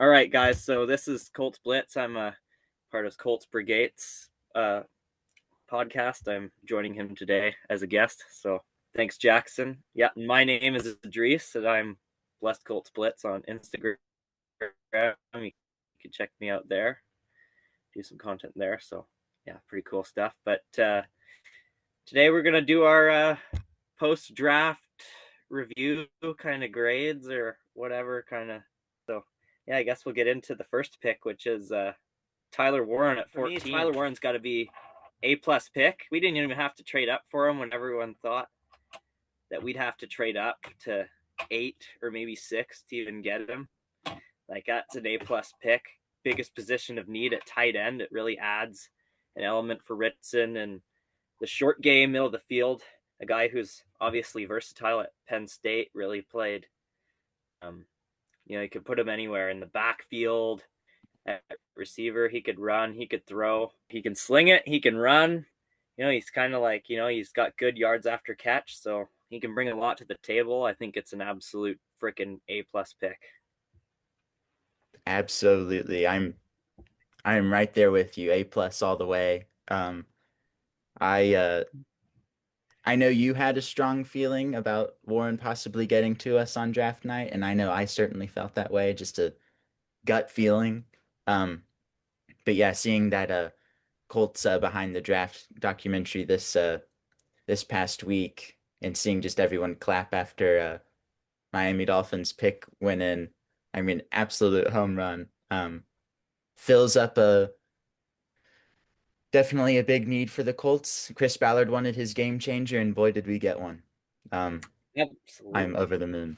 All right, guys. So this is Colts Blitz. I'm a part of Colts Brigade's podcast. I'm joining him today as a guest. So thanks, Jackson. Yeah, my name is Idris, and I'm Blessed Colts Blitz on Instagram. You can check me out there. Do some content there. So yeah, pretty cool stuff. But today we're gonna do our post-draft review, kind of grades or whatever, kind of. So yeah, I guess we'll get into the first pick, which is Tyler Warren at 14. For me, Tyler Warren's got to be A+ pick. We didn't even have to trade up for him when everyone thought that we'd have to trade up to 8 or maybe 6 to even get him. Like, that's an A+ pick. Biggest position of need at tight end. It really adds an element for Ritson and the short game, middle of the field. A guy who's obviously versatile at Penn State, really played. You could put him anywhere in the backfield, at receiver. He could run, he could throw, he can sling it, he can run. He's kind of like, he's got good yards after catch, so he can bring a lot to the table. I think it's an absolute freaking A+ pick. Absolutely. I'm right there with you. A+ all the way. I know you had a strong feeling about Warren possibly getting to us on draft night, and I know I certainly felt that way, just a gut feeling. But yeah, seeing that Colts behind the draft documentary this past week and seeing just everyone clap after Miami Dolphins pick went in, I mean, absolute home run. Fills up definitely a big need for the Colts. Chris Ballard wanted his game changer, and boy, did we get one. I'm Absolutely. over the moon.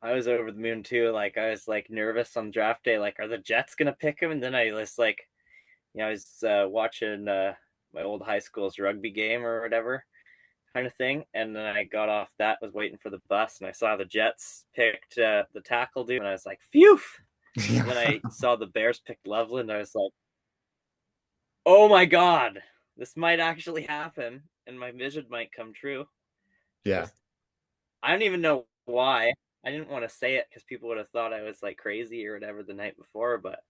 I was over the moon too. Like, I was like nervous on draft day. Like, are the Jets gonna pick him? And then I was like, I was watching my old high school's rugby game or whatever kind of thing. And then I got off that, was waiting for the bus, and I saw the Jets picked the tackle dude, and I was like, phew. And then I saw the Bears picked Loveland. I was like, oh my God, this might actually happen, and my vision might come true. Yeah. Just, I don't even know why. I didn't want to say it because people would have thought I was like crazy or whatever the night before, but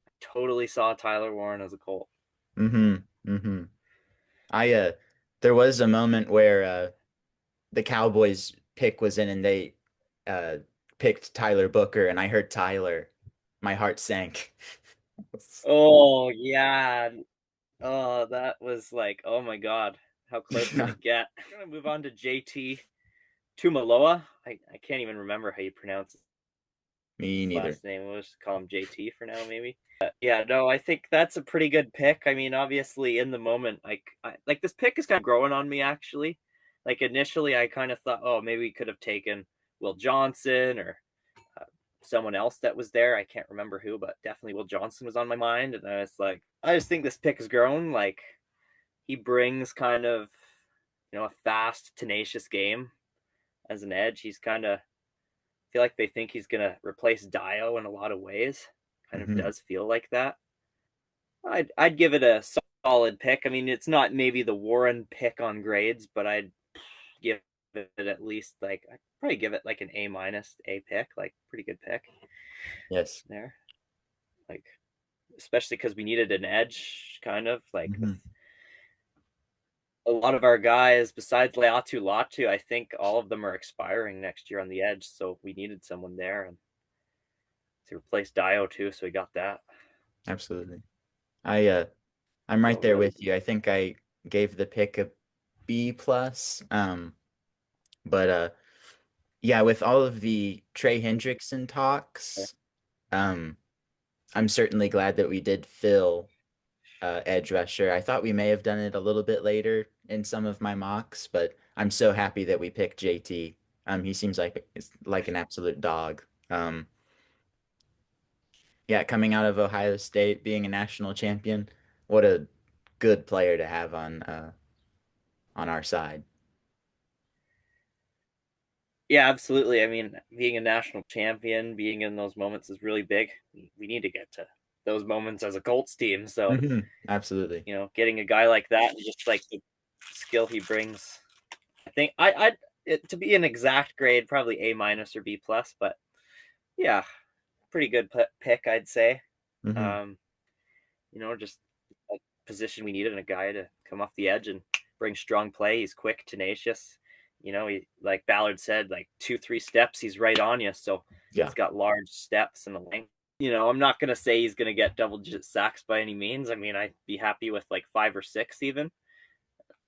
I totally saw Tyler Warren as a Colt. Mm-hmm. Mm-hmm. I there was a moment where the Cowboys pick was in and they uh picked Tyler Booker and I heard Tyler. My heart sank. Oh yeah. Oh, that was like, oh my God, how close can it get? I'm gonna move on to JT Tumaloa. I can't even remember how you pronounce Me his neither. last name. We'll just call him JT for now, maybe. Yeah, no, I think that's a pretty good pick. I mean, obviously, in the moment, like this pick is kind of growing on me, actually. Like, initially, I kind of thought, oh, maybe we could have taken Will Johnson or uh, someone else that was there. I can't remember who, but definitely Will Johnson was on my mind. And I was like, I just think this pick has grown. Like, he brings kind of, a fast, tenacious game as an edge. He's kind of, I feel like they think he's going to replace Dio in a lot of ways. Kind of Hmm. does feel like that. I'd give it a solid pick. I mean, it's not maybe the Warren pick on grades, but I'd give it at least like, I'd probably give it like an A- A pick, like pretty good pick Yes. there. Like, especially because we needed an edge, kind of like with Hmm. a lot of our guys besides Leatu Latu. I think all of them are expiring next year on the edge, so we needed someone there and to replace Dio too. So we got that. Absolutely. I I'm right So there really, with you. I think I gave the pick a B+. But yeah, with all of the Trey Hendrickson talks, um I'm certainly glad that we did fill edge rusher. I thought we may have done it a little bit later in some of my mocks, but I'm so happy that we picked JT. He seems like an absolute dog. Yeah, coming out of Ohio State, being a national champion, what a good player to have on our side. yeah, absolutely. I mean, being a national champion, being in those moments is really big. We need to get to those moments as a Colts team. So, Absolutely. getting a guy like that and just like the skill he brings, I think to be an exact grade, probably A- or B+. But yeah, pretty good pick, I'd say. Hmm. Um, just a position we needed, a guy to come off the edge and bring strong play. He's quick, tenacious. He, like Ballard said, like 2-3 steps, he's right on you. So Yeah. he's got large steps and a length. I'm not gonna say he's gonna get double-digit sacks by any means. I mean, I'd be happy with like 5 or 6 even.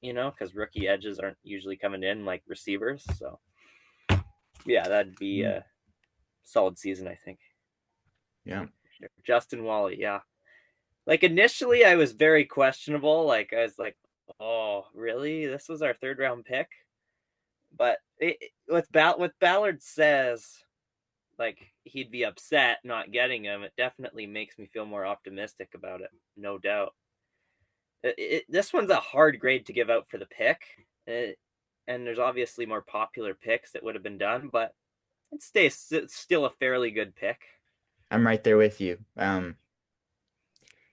Because rookie edges aren't usually coming in like receivers. So yeah, that'd be Mm. a solid season, I think. Yeah. Justin Wally, yeah. Like initially, I was very questionable. Like I was like, "Oh, really? This was our third round pick?" But with Ballard says like he'd be upset not getting him. It definitely makes me feel more optimistic about it, no doubt. This one's a hard grade to give out for the pick, and there's obviously more popular picks that would have been done, but it's still a fairly good pick. I'm right there with you.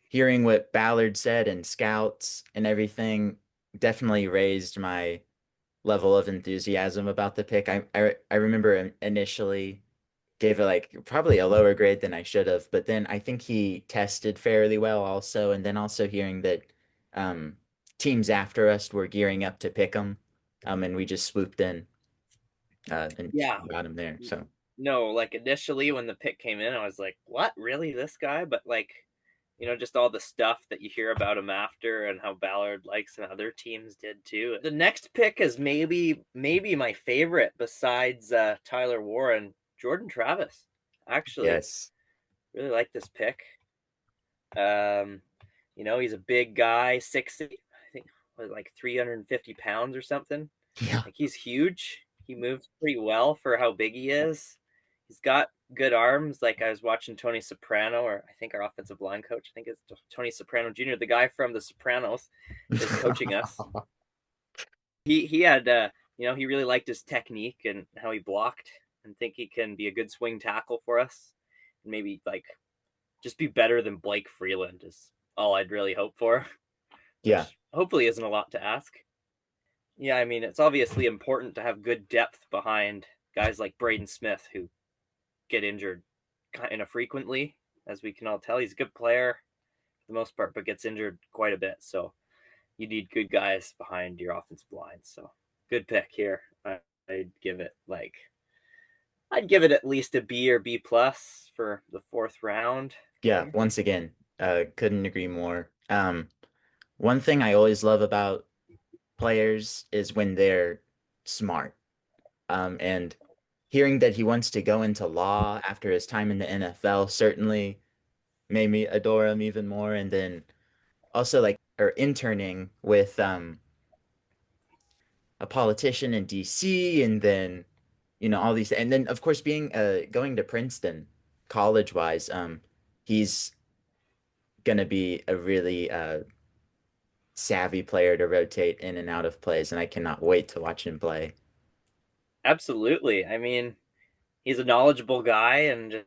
Hearing what Ballard said and scouts and everything definitely raised my level of enthusiasm about the pick. I remember initially gave it like probably a lower grade than I should have, but then I think he tested fairly well also, and then also hearing that um, teams after us were gearing up to pick him, and we just swooped in and Yeah, got him there. So no, like initially when the pick came in, I was like, "What? Really, this guy?" But like, just all the stuff that you hear about him after and how Ballard likes and other teams did too. The next pick is maybe my favorite besides Tyler Warren, Jordan Travis. Actually, yes, really like this pick. Um, he's a big guy, 6'8", I think, like 350 pounds or something. yeah, Like he's huge. He moves pretty well for how big he is. He's got good arms. Like I was watching Tony Soprano, or I think our offensive line coach, I think it's Tony Soprano Jr., the guy from The Sopranos, is coaching us. He had he really liked his technique and how he blocked, and think he can be a good swing tackle for us. And maybe like just be better than Blake Freeland is all I'd really hope for, yeah, which hopefully isn't a lot to ask. Yeah, I mean, it's obviously important to have good depth behind guys like Braden Smith who get injured kind of frequently, as we can all tell. He's a good player for the most part, but gets injured quite a bit. So you need good guys behind your offensive line. So good pick here. I'd give it like I'd give it at least a B or B plus for the fourth round yeah. here. Once again, couldn't agree more. One thing I always love about players is when they're smart. And hearing that he wants to go into law after his time in the NFL certainly made me adore him even more. And then also like or interning with a politician in DC and then all these and then of course being going to Princeton college wise, he's gonna be a really savvy player to rotate in and out of plays, and I cannot wait to watch him play. Absolutely. I mean, he's a knowledgeable guy and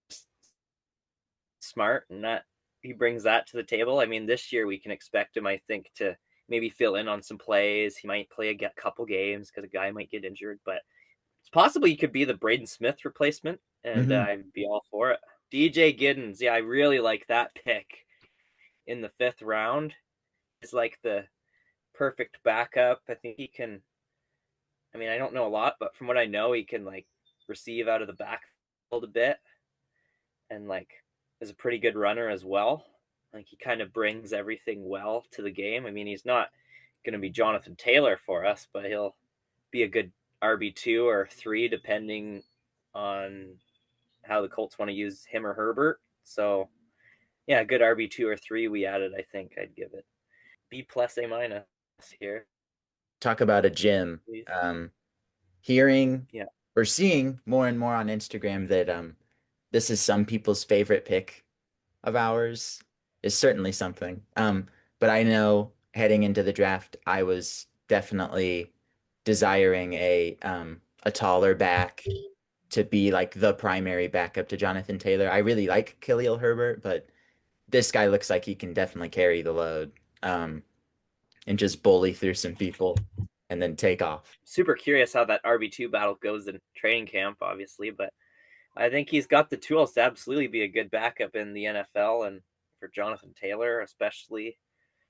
just smart, and that he brings that to the table. I mean, this year we can expect him, I think, to maybe fill in on some plays. He might play a couple games because a guy might get injured, but it's possible he could be the Braden Smith replacement, and Hmm. I'd be all for it. DJ Giddens, yeah, I really like that pick in the fifth round. It's like the perfect backup. I think he can. I mean, I don't know a lot, but from what I know, he can like receive out of the backfield a bit, and like is a pretty good runner as well. Like he kind of brings everything well to the game. I mean, he's not going to be Jonathan Taylor for us, but he'll be a good RB2 or 3 depending on how the Colts want to use him or Herbert. So yeah, good RB2 or 3 we added. I think I'd give it B plus A minus here. Talk about a gym. Please. Hearing Yeah, or seeing more and more on Instagram that this is some people's favorite pick of ours is certainly something. But I know heading into the draft, I was definitely desiring a taller back to be like the primary backup to Jonathan Taylor. I really like Khalil Herbert, but this guy looks like he can definitely carry the load and just bully through some people and then take off. super curious how that RB2 battle goes in training camp, obviously, but I think he's got the tools to absolutely be a good backup in the NFL, and for Jonathan Taylor especially.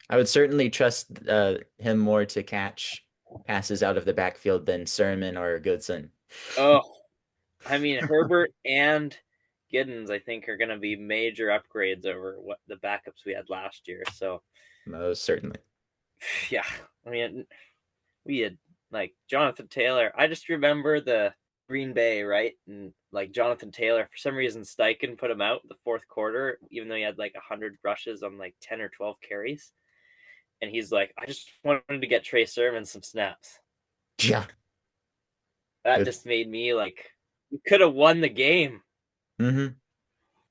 I would certainly trust him more to catch passes out of the backfield than Sermon or Goodson. Oh, I mean Herbert and Giddens, I think, are going to be major upgrades over what the backups we had last year. So Most certainly. yeah, I mean we had like Jonathan Taylor. I just remember the Green Bay, right? And like Jonathan Taylor, for some reason, Steichen put him out the fourth quarter, even though he had like 100 rushes on like 10 or 12 carries. And he's like, I just wanted to get Trey Sermon some snaps. Yeah. That It, just made me like, we could have won the game. hmm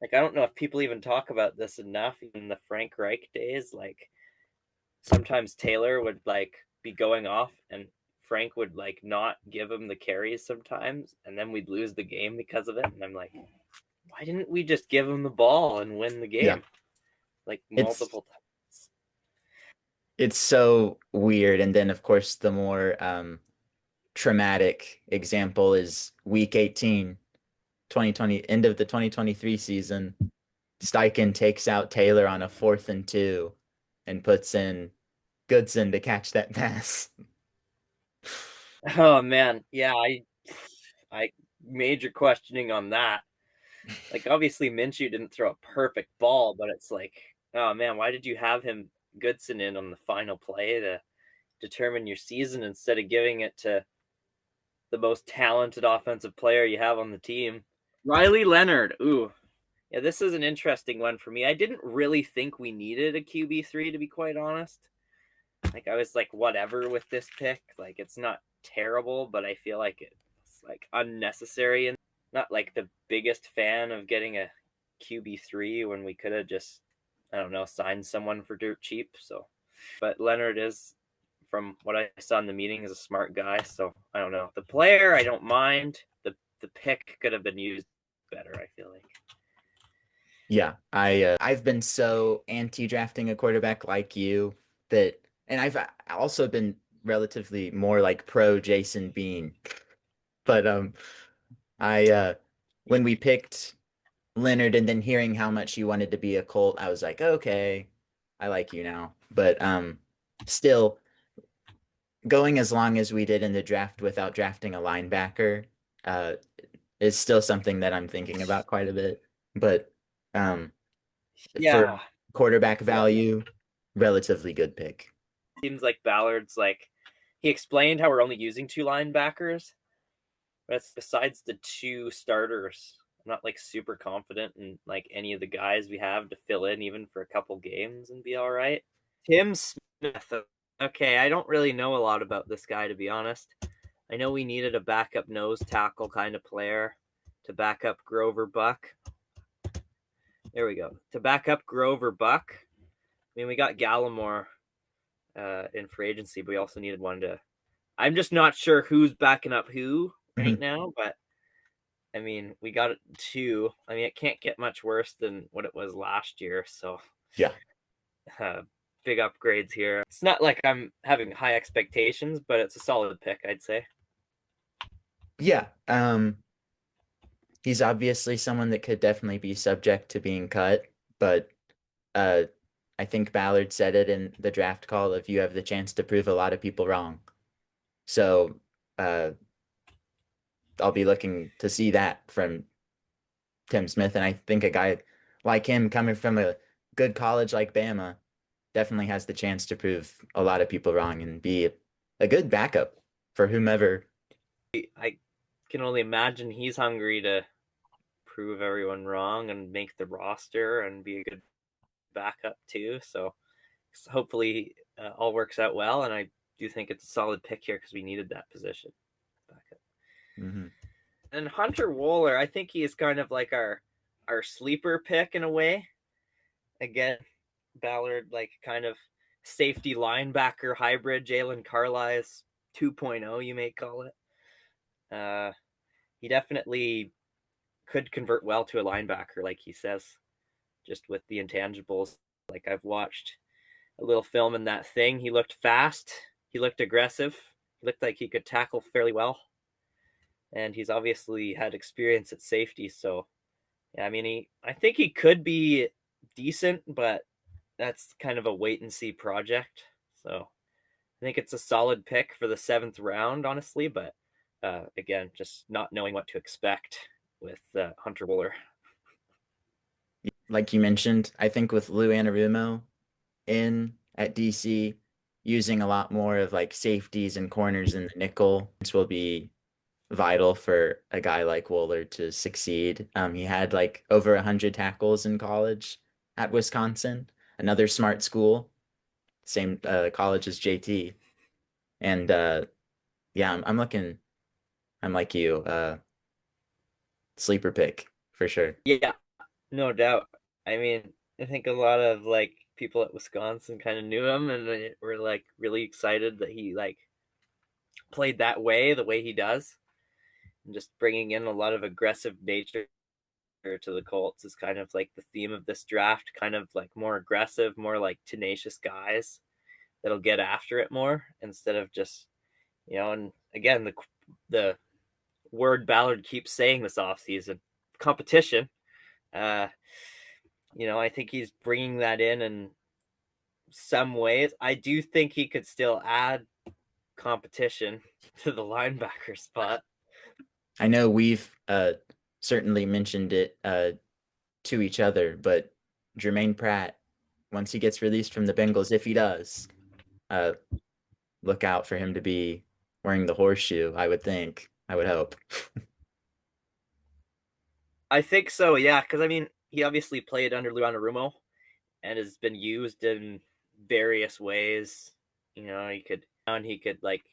Like, I don't know if people even talk about this enough, even in the Frank Reich days. Like, sometimes Taylor would like be going off and Frank would like not give him the carries sometimes, and then we'd lose the game because of it. And I'm like, why didn't we just give him the ball and win the Yeah. game like It's multiple times? it's so weird. And then of course the more traumatic example is week 18, 2020, end of the 2023 season. Steichen takes out Taylor on a 4th and 2 and puts in Goodson to catch that pass. Oh man, yeah, I major questioning on that. Like obviously Minshew didn't throw a perfect ball, but it's like, oh man, why did you have him Goodson in on the final play to determine your season instead of giving it to the most talented offensive player you have on the team? Riley Leonard. Ooh. Yeah, this is an interesting one for me. I didn't really think we needed a QB3 to be quite honest. Like I was like whatever with this pick. Like it's not terrible, but I feel like it's like unnecessary and not like the biggest fan of getting a QB3 when we could have just I don't know, signed someone for dirt cheap. So but Leonard is from what I saw in the meeting is a smart guy, so I don't know. The player I don't mind. The pick could have been used better, I feel like. Yeah, I've been so anti-drafting a quarterback like you that, and I've also been relatively more like pro Jason Bean. But I when we picked Leonard and then hearing how much you wanted to be a Colt, I was like, okay, I like you now. But still going as long as we did in the draft without drafting a linebacker uh is still something that I'm thinking about quite a bit. But um for Yeah. quarterback Yeah. value, relatively good pick. Seems like Ballard's like he explained how we're only using two linebackers, but it's besides the two starters. I'm not like super confident in like any of the guys we have to fill in even for a couple games and be all right. Tim Smith. Okay, I don't really know a lot about this guy to be honest. I know we needed a backup nose tackle kind of player to back up Grover Buck. There we go. To back up Grover Buck. I mean, we got Gallimore in free agency, but we also needed one to. I'm just not sure who's backing up who right Mhm. now, but I mean, we got two. I mean, it can't get much worse than what it was last year. So, Yeah. uh, big upgrades here. It's not like I'm having high expectations, but it's a solid pick, I'd say. Yeah. He's obviously someone that could definitely be subject to being cut, but uh I think Ballard said it in the draft call if you have the chance to prove a lot of people wrong. So uh I'll be looking to see that from Tim Smith. And I think a guy like him coming from a good college like Bama definitely has the chance to prove a lot of people wrong and be a good backup for whomever. I can only imagine he's hungry to prove everyone wrong and make the roster and be a good backup too. So hopefully all works out well. And I do think it's a solid pick here because we needed that position backup. Mhm. And Hunter Wohler, I think he is kind of like our sleeper pick in a way. Again, Ballard like kind of safety linebacker hybrid, Jalen Carlisle's 2.0, you may call it. He definitely could convert well to a linebacker, like he says, just with the intangibles. Like I've watched a little film in that thing. He looked fast. He looked aggressive. He looked like he could tackle fairly well. and he's obviously had experience at safety. So yeah, I mean, I think he could be decent, but that's kind of a wait and see project. So I think it's a solid pick for the 7th round, honestly. But again, just not knowing what to expect with Hunter Wooler. Like you mentioned, I think with Lou Anarumo in at DC, using a lot more of like safeties and corners in the nickel, this will be vital for a guy like Wooler to succeed. He had like over 100 tackles in college at Wisconsin, another smart school, same college as JT. And yeah, I'm looking, I'm like you, sleeper pick for sure. Yeah, no doubt. I mean, I think a lot of like people at Wisconsin kind of knew him and they were like really excited that he like played that way, the way he does, and just bringing in a lot of aggressive nature to the Colts is kind of like the theme of this draft. Kind of like more aggressive, more like tenacious guys that'll get after it more instead of just And again, the word Ballard keeps saying this offseason, competition. Uh, I think he's bringing that in some ways. I do think he could still add competition to the linebacker spot. I know we've certainly mentioned it to each other, but Jermaine Pratt, once he gets released from the Bengals, if he does, uh, look out for him to be wearing the horseshoe, I would think. I would hope. I think so, yeah, because I mean, he obviously played under Luana Rumo and has been used in various ways. He could like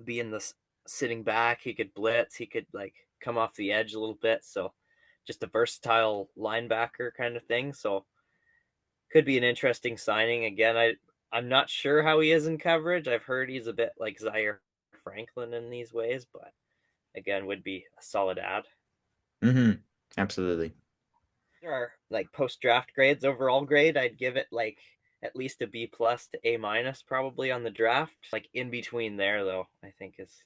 be in the sitting back. He could blitz. He could like come off the edge a little bit. So just a versatile linebacker kind of thing. So could be an interesting signing. Again, I'm not sure how he is in coverage. I've heard he's a bit like Zaire Franklin in these ways, but again, would be a solid add. Hmm. Absolutely. There are like post draft grades, overall grade. I'd give it like at least a B plus to A minus probably on the draft. Like in between there though, I think is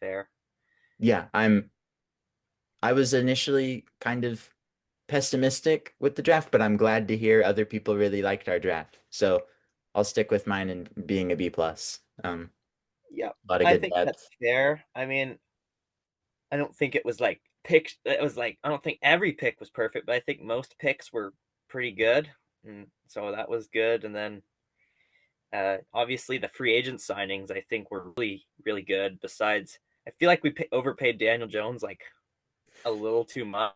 fair. Yeah, I was initially kind of pessimistic with the draft, but I'm glad to hear other people really liked our draft. So I'll stick with mine and being a B plus. Yeah, A lot of I good think that's depth. fair. I mean, I don't think it was like picked. It was like I don't think every pick was perfect, but I think most picks were pretty good, and so that was good. And then obviously the free agent signings I think were really really good. Besides, I feel like we overpaid Daniel Jones like a little too much,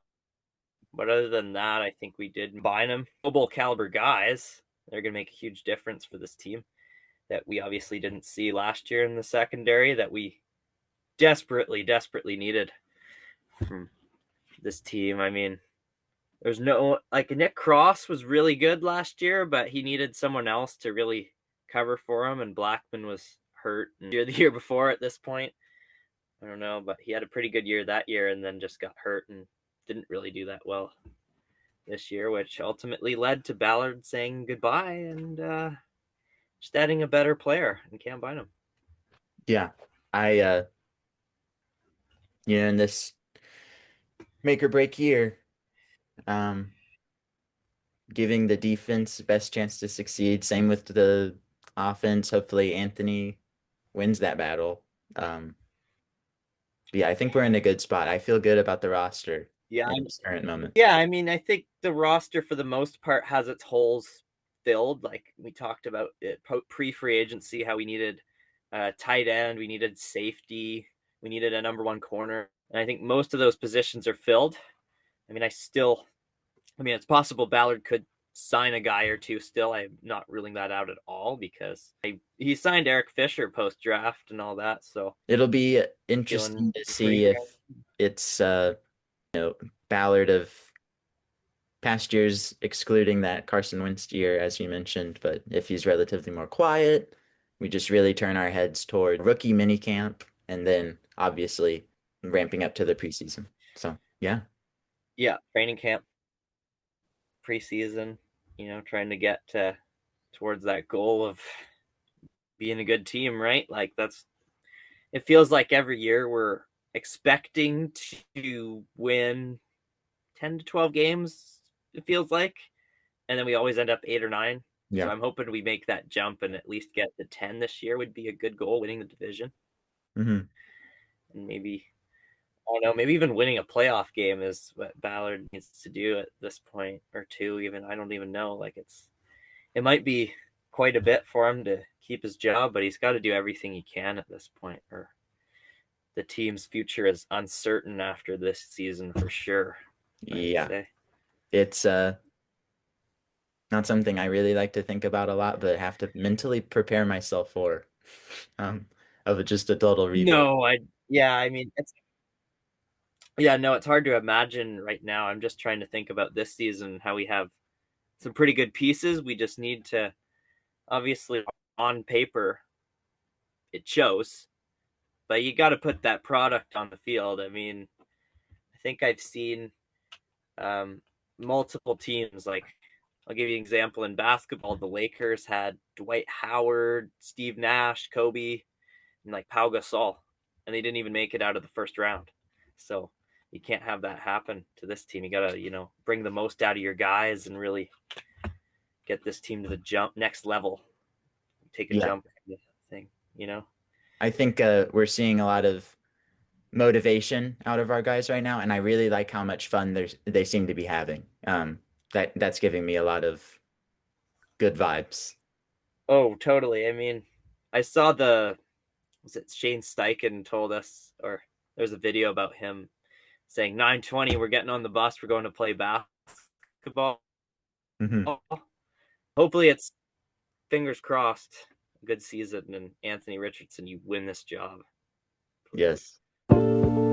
but other than that, I think we did combine them. Global caliber guys. They're gonna make a huge difference for this team that we obviously didn't see last year in the secondary that we desperately desperately needed from this team. I mean, there's no like Nick Cross was really good last year, but he needed someone else to really cover for him, and Blackman was hurt and the year before at this point. I don't know, but he had a pretty good year that year and then just got hurt and didn't really do that well this year, which ultimately led to Ballard saying goodbye and just adding a better player in Cam Bynum. Yeah. I in this make or break year, um, giving the defense the best chance to succeed. Same with the offense. Hopefully Anthony wins that battle. Um, but yeah, I think we're in a good spot. I feel good about the roster Yeah, in this current moment. yeah. I mean, I think the roster for the most part has its holes filled. Like we talked about it pre free agency, how we needed tight end, we needed safety, we needed a number one corner, and I think most of those positions are filled. I mean, it's possible Ballard could sign a guy or two still. I'm not ruling that out at all because he signed Eric Fisher post draft and all that. So It'll be feeling interesting to pretty see if it's Ballard of past years, excluding that Carson Wentz year, as you mentioned. But if he's relatively more quiet, we just really turn our heads toward rookie minicamp and then obviously ramping up to the preseason. So yeah. yeah, training camp, preseason, trying to get towards that goal of being a good team, right? Like it feels like every year we're expecting to win 10 to 12 games, it feels like. And then we always end up 8 or 9. So Yeah. I'm hoping we make that jump and at least get to 10 this year would be a good goal, winning the division. Hmm. And maybe, I don't know, maybe even winning a playoff game is what Ballard needs to do at this point, or two, even. I don't even know. Like, it might be quite a bit for him to keep his job, but he's got to do everything he can at this point, or the team's future is uncertain after this season for sure, I'd Yeah. say. It's not something I really like to think about a lot, but have to mentally prepare myself for um just a total rebuild. No, yeah, I mean, yeah, no, it's hard to imagine right now. I'm just trying to think about this season, how we have some pretty good pieces. We just need to, obviously, on paper, it shows, but you got to put that product on the field. I mean, I think I've seen um, multiple teams. Like, I'll give you an example in basketball. The Lakers had Dwight Howard, Steve Nash, Kobe, and like Pau Gasol, and they didn't even make it out of the first round. So you can't have that happen to this team. You gotta, bring the most out of your guys and really get this team to the next level, take a Yeah. jump thing. I think we're seeing a lot of motivation out of our guys right now, and I really like how much fun they seem to be having. That's giving me a lot of good vibes. Oh, totally. I mean, I saw was it Shane Steichen told us, or there's a video about him saying 9:20, we're getting on the bus, we're going to play basketball. Hmm. Hopefully it's, fingers crossed, a good season, and Anthony Richardson, you win this job. Please. Yes.